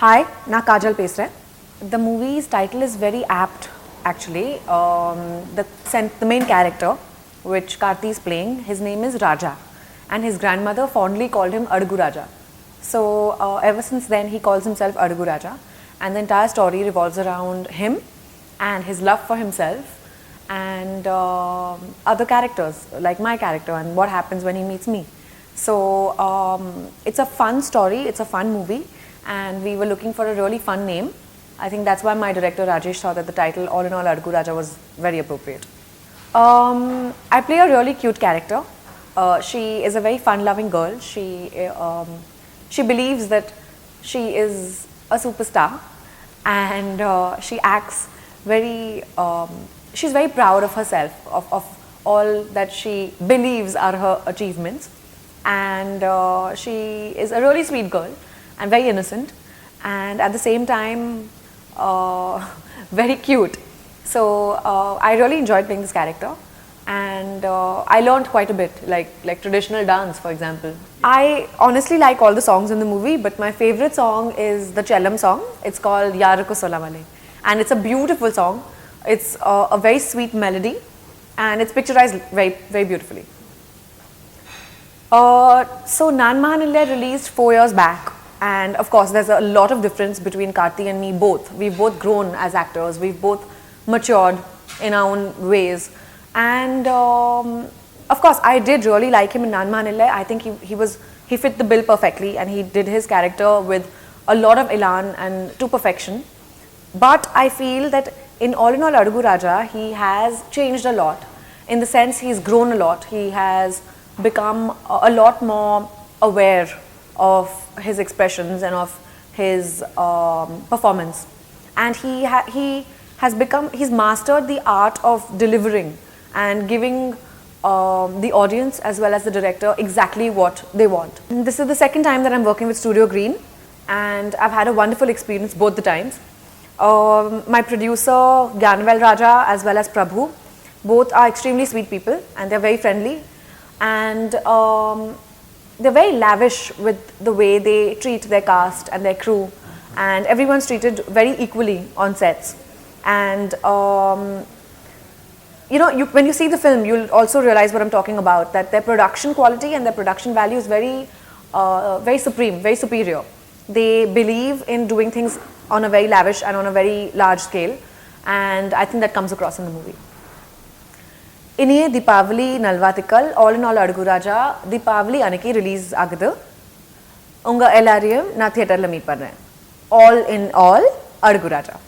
Hi, na Kajal Pesre. The movie's title is very apt, actually. The main character, which Karthi is playing, his name is Raja, and his grandmother fondly called him Adugu Raja. So ever since then, he calls himself Adugu Raja, and the entire story revolves around him and his love for himself and other characters, like my character, and what happens when he meets me. So it's a fun story, it's a fun movie, and we were looking for a really fun name. I think that's why my director Rajesh thought that the title All in All Adugu Raja was very appropriate. I play a really cute character. She is a very fun-loving girl. She believes that she is a superstar, and she acts very. She's very proud of herself, of all that she believes are her achievements, and she is a really sweet girl and very innocent, and at the same time very cute. So I really enjoyed playing this character, and I learned quite a bit, like traditional dance, for example. I honestly like all the songs in the movie, but my favorite song is the Chellam song. It's called Yaruku Solamale, and it's a beautiful song. It's a very sweet melody, and it's picturized very beautifully. So Nan Mahanille released 4 years back, and of course there's a lot of difference between Karthi and me both. We've both grown as actors, we've both matured in our own ways, and of course I did really like him in Nan Mahanille. I think he fit the bill perfectly, and he did his character with a lot of elan and to perfection. But I feel that in All in All Adugu Raja, he has changed a lot, in the sense he's grown a lot. He has become a lot more aware of his expressions and of his performance, and he's mastered the art of delivering and giving the audience as well as the director exactly what they want. And this is the second time that I'm working with Studio Green, and I've had a wonderful experience both the times. My producer Gyanvel Raja as well as Prabhu, both are extremely sweet people, and they're very friendly, and they're very lavish with the way they treat their cast and their crew, and everyone's treated very equally on sets. And when you see the film, you'll also realize what I'm talking about, that their production quality and their production value is very supreme, very superior. They believe in doing things on a very lavish and on a very large scale, and I think that comes across in the movie. Iniye Deepavali Nalvatikal, All in All Adugu Raja, Deepavali Aniki release agadu. Unga LRM na theater la meet parren. All in All Adugu Raja.